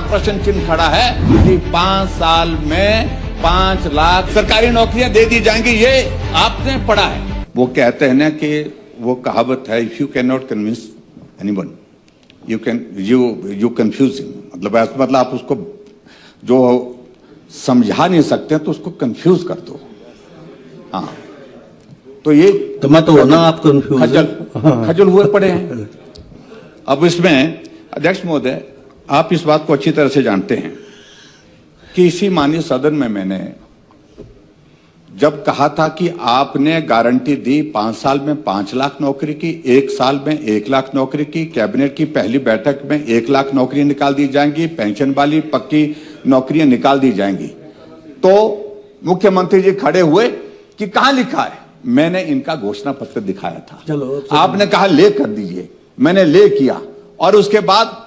प्रश्न चिन्ह खड़ा है कि 5 साल में 5 लाख सरकारी नौकरियां दे दी जाएंगी, ये आपने पढ़ा है। वो कहते हैं ना कि वो कहावत है, if you can not convince anyone you confuse him. मतलब आप उसको जो समझा नहीं सकते तो उसको कंफ्यूज कर दो। हाँ, तो ये तो मैं तो ना आप कंफ्यूज खजल हुए पड़े हैं। अब इसमें अध्यक्ष महोदय, आप इस बात को अच्छी तरह से जानते हैं कि इसी माननीय सदन में मैंने जब कहा था कि आपने गारंटी दी 5 साल में 5 लाख नौकरी की, 1 साल में 1 लाख नौकरी की, कैबिनेट की पहली बैठक में 1 लाख नौकरियां निकाल दी जाएंगी, पेंशन वाली पक्की नौकरियां निकाल दी जाएंगी, तो मुख्यमंत्री जी खड़े हुए कि कहां लिखा है। मैंने इनका घोषणा पत्र दिखाया था, चलो आपने कहा ले कर दीजिए, मैंने ले किया, और उसके बाद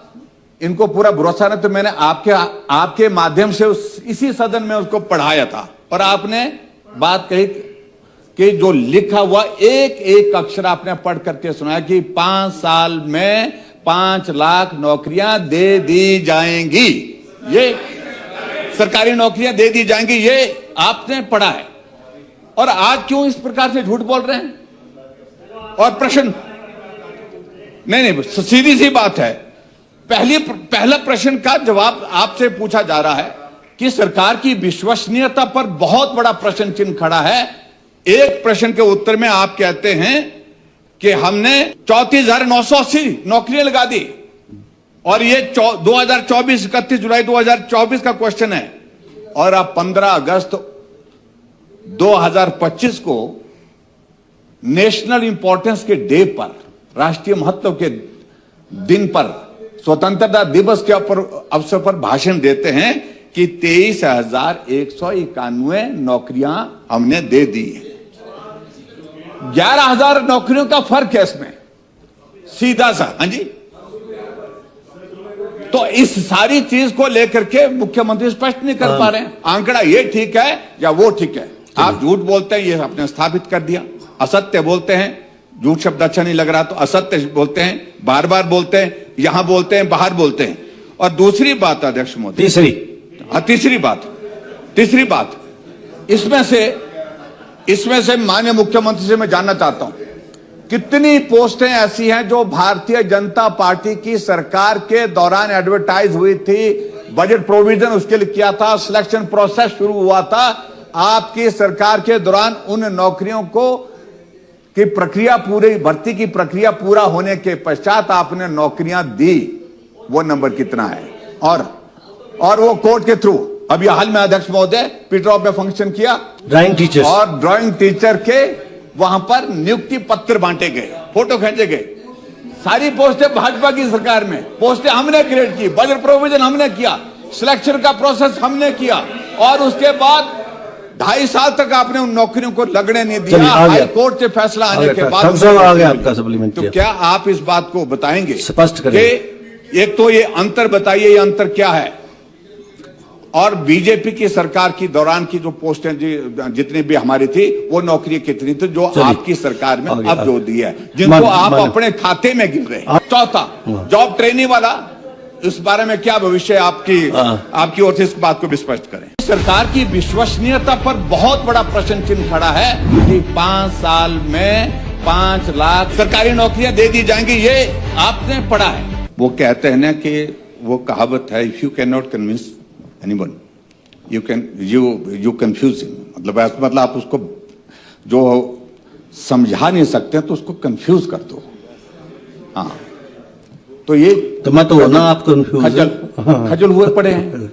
इनको पूरा भरोसा नहीं तो मैंने आपके माध्यम से इसी सदन में उसको पढ़ाया था, और आपने बात कही कि जो लिखा हुआ एक एक अक्षर आपने पढ़ करके सुनाया कि 5 साल में 5 लाख नौकरियां दे दी जाएंगी, ये सरकारी नौकरियां दे दी जाएंगी, ये आपने पढ़ा है। और आज क्यों इस प्रकार से झूठ बोल रहे हैं? और प्रश्न नहीं, सीधी सी बात है, पहला प्रश्न का जवाब आपसे पूछा जा रहा है कि सरकार की विश्वसनीयता पर बहुत बड़ा प्रश्न चिन्ह खड़ा है। एक प्रश्न के उत्तर में आप कहते हैं कि हमने 34,980 नौकरियां लगा दी, और ये 2024 31 जुलाई 2024 का क्वेश्चन है, और आप 15 अगस्त 2025 को नेशनल इंपॉर्टेंस के डे पर, राष्ट्रीय महत्व के दिन पर, स्वतंत्रता दिवस के अवसर पर भाषण देते हैं कि 23,191 नौकरियां हमने दे दी। 11,000 नौकरियों का फर्क है इसमें, सीधा सा। हाँ जी, तो इस सारी चीज को लेकर के मुख्यमंत्री स्पष्ट नहीं कर पा रहे हैं। आंकड़ा ये ठीक है या वो ठीक है। आप झूठ बोलते हैं, ये आपने स्थापित कर दिया। असत्य बोलते हैं, झूठ शब्द अच्छा नहीं लग रहा तो असत्य बोलते हैं, बार बार बोलते हैं, यहां बोलते हैं, बाहर बोलते हैं। और दूसरी बात अध्यक्ष मोदी, तीसरी बात इसमें से माननीय मुख्यमंत्री से मैं जानना चाहता हूं, कितनी पोस्टें ऐसी हैं जो भारतीय जनता पार्टी की सरकार के दौरान एडवर्टाइज हुई थी, बजट प्रोविजन उसके लिए किया था, सिलेक्शन प्रोसेस शुरू हुआ था, आपकी सरकार के दौरान उन नौकरियों को कि प्रक्रिया पूरी, भर्ती की प्रक्रिया पूरा होने के पश्चात आपने नौकरियां दी, वो नंबर कितना है? और वो कोर्ट के थ्रू, अभी हाल में अध्यक्ष महोदय पीटरऑफ में फंक्शन किया, ड्राइंग टीचर, और ड्राइंग टीचर के वहां पर नियुक्ति पत्र बांटे गए, फोटो खींचे गए। सारी पोस्टें भाजपा की सरकार में, पोस्टें हमने क्रिएट की, बजट प्रोविजन हमने किया, सिलेक्शन का प्रोसेस हमने किया, और उसके बाद 2.5 साल तक आपने उन नौकरियों को लगने नहीं दिया। हाई कोर्ट से फैसला आने के बाद आपका सप्लीमेंट। तो क्या आप इस बात को बताएंगे, स्पष्ट करें, एक तो ये अंतर बताइए, ये अंतर क्या है? और बीजेपी की सरकार की दौरान की जो पोस्टें जितनी भी हमारी थी, वो नौकरी कितनी थी जो आपकी सरकार में अब जो दी है, जिनको आप अपने खाते में गिन रहे हैं। चौथा, जॉब ट्रेनिंग वाला, इस बारे में क्या भविष्य आपकी ओर से इस बात को भी स्पष्ट करें। सरकार की विश्वसनीयता पर बहुत बड़ा प्रश्न चिन्ह खड़ा है कि 5 साल में 5 लाख सरकारी नौकरियां दे दी जाएंगी, ये आपने पढ़ा है। वो कहते हैं ना कि वो कहावत है, if you can not convince anyone you confuse him. मतलब आप उसको जो समझा नहीं सकते तो उसको कंफ्यूज कर दो। हाँ, तो ये तो मैं तो ना आप कंफ्यूज खजल हुए पड़े हैं।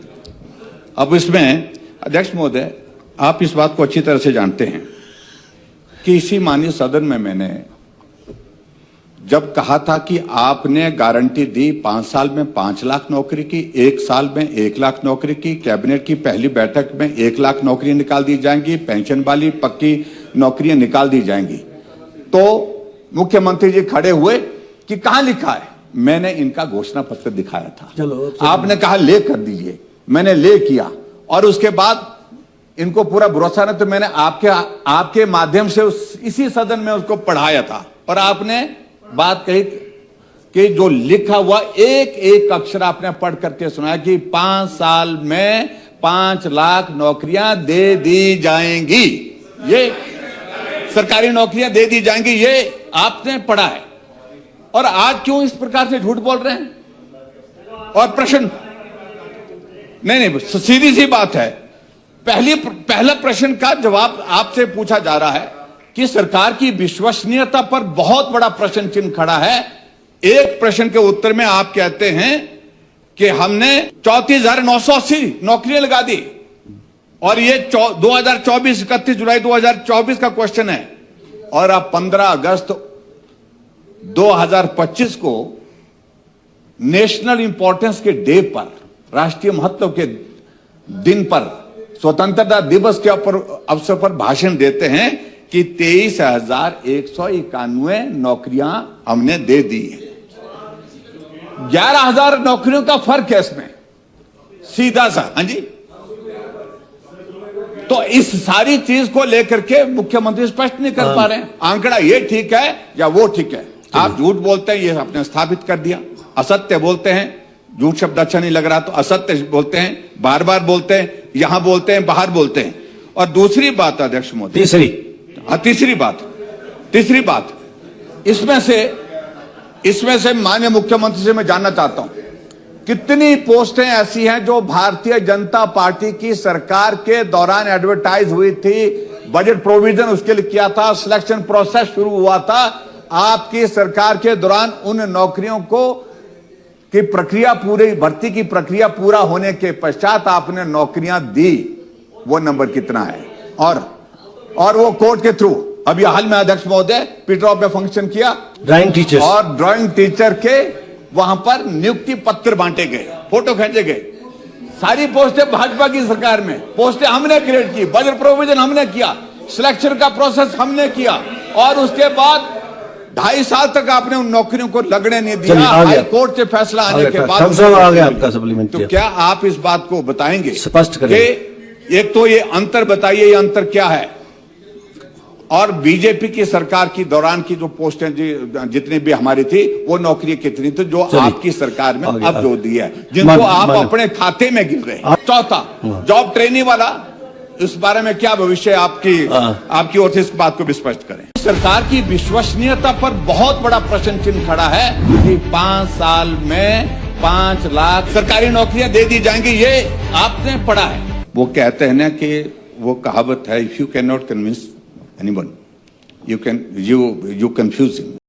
अब इसमें अध्यक्ष महोदय, आप इस बात को अच्छी तरह से जानते हैं कि इसी माननीय सदन में मैंने जब कहा था कि आपने गारंटी दी 5 साल में 5 लाख नौकरी की, 1 साल में 1 लाख नौकरी की, कैबिनेट की पहली बैठक में 1 लाख नौकरियां निकाल दी जाएंगी, पेंशन वाली पक्की नौकरियां निकाल दी जाएंगी, तो मुख्यमंत्री जी खड़े हुए कि कहां लिखा है। मैंने इनका घोषणा पत्र दिखाया था, चलो आपने कहा ले कर दीजिए, मैंने ले किया, और उसके बाद इनको पूरा भरोसा नहीं तो मैंने आपके माध्यम से इसी सदन में उसको पढ़ाया था, और आपने बात कही कि जो लिखा हुआ एक एक अक्षर आपने पढ़ करके सुनाया कि 5 साल में 5 लाख नौकरियां दे दी जाएंगी, ये सरकारी नौकरियां दे दी जाएंगी, ये आपने पढ़ा है। और आज क्यों इस प्रकार से झूठ बोल रहे हैं? और प्रश्न नहीं, सीधी सी बात है। पहला प्रश्न का जवाब आपसे पूछा जा रहा है कि सरकार की विश्वसनीयता पर बहुत बड़ा प्रश्न चिन्ह खड़ा है। एक प्रश्न के उत्तर में आप कहते हैं कि हमने 34,980 नौकरियां लगा दी, और ये 2024 31 जुलाई 2024 का क्वेश्चन है, और आप 15 अगस्त 2025 को नेशनल इंपॉर्टेंस के डे पर, राष्ट्रीय महत्व के दिन पर, स्वतंत्रता दिवस के अवसर पर भाषण देते हैं कि 23,191 नौकरियां हमने दे दी है। 11,000 नौकरियों का फर्क है इसमें, सीधा सा। हाँ जी, तो इस सारी चीज को लेकर के मुख्यमंत्री स्पष्ट नहीं कर पा रहे हैं। आंकड़ा ये ठीक है या वो ठीक है। आप झूठ बोलते हैं, ये आपने स्थापित कर दिया। असत्य बोलते हैं, झूठ शब्द अच्छा नहीं लग रहा तो असत्य बोलते हैं, बार बार बोलते हैं, यहां बोलते हैं, बाहर बोलते हैं। और दूसरी बात अध्यक्ष मोदी, तीसरी बात इसमें से माननीय मुख्यमंत्री से मैं जानना चाहता हूं, कितनी पोस्टें ऐसी हैं जो भारतीय जनता पार्टी की सरकार के दौरान एडवर्टाइज हुई थी, बजट प्रोविजन उसके लिए किया था, सिलेक्शन प्रोसेस शुरू हुआ था, आपकी सरकार के दौरान उन नौकरियों को की प्रक्रिया पूरी, भर्ती की प्रक्रिया पूरा होने के पश्चात आपने नौकरियां दी, वो नंबर कितना है? और वो कोर्ट के थ्रू, अभी हाल में अध्यक्ष महोदय पीटरऑफ में फंक्शन किया, ड्राइंग टीचर, और ड्राइंग टीचर के वहां पर नियुक्ति पत्र बांटे गए, फोटो खींचे गए। सारी पोस्टें भाजपा की सरकार में, पोस्टें हमने क्रिएट की, बजट प्रोविजन हमने किया, सिलेक्शन का प्रोसेस हमने किया, और उसके बाद 2.5 साल तक आपने उन नौकरियों को लगने नहीं दिया। हाई कोर्ट से फैसला आने के बाद आ गया आपका सप्लीमेंट्री। तो क्या आप इस बात को बताएंगे, स्पष्ट करें? एक तो ये अंतर बताइए, ये अंतर क्या है? और बीजेपी की सरकार की दौरान की जो पोस्टें जितनी भी हमारी थी, वो नौकरी कितनी थी जो आपकी सरकार में अब जो दी है, जिनको आप अपने खाते में गिन रहे हैं। चौथा, जॉब ट्रेनिंग वाला, इस बारे में क्या भविष्य आपकी ओर से इस बात को भी स्पष्ट करें। सरकार की विश्वसनीयता पर बहुत बड़ा प्रश्न चिन्ह खड़ा है कि 5 साल में 5 लाख सरकारी नौकरियां दे दी जाएंगी, ये आपने पढ़ा है। वो कहते हैं ना कि वो कहावत है, if you can not convince anyone, you confuse him.